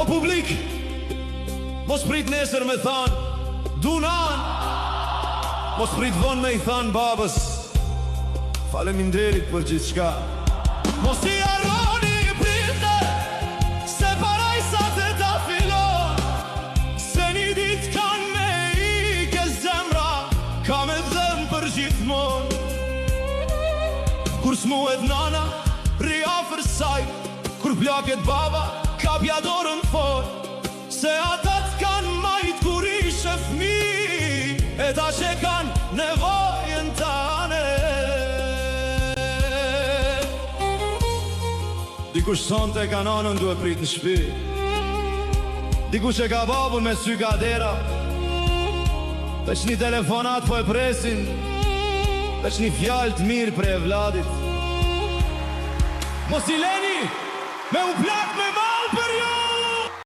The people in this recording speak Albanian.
publik, mos prit nesër me than Dunan, mos prit von me I than babës faleminderit për gjithë shka. Mos I arroni prite se parajsat e ta filon, se një dit kan me I ke zemra ka me dhem për gjithmon. Kur s'muet nana ri afër saj, kur plaket baba ka pja dorën fort, se ata t'kan majt kur ishe fmi, e ta që kan nevojën tane. Dikush sonte ka nanën duhe prit në shpi, dikush e ka babun me sy ka dera, veç një telefonat po e presin, veç një fjallë të mirë pre Vladit. Mos I leni me u plak me ma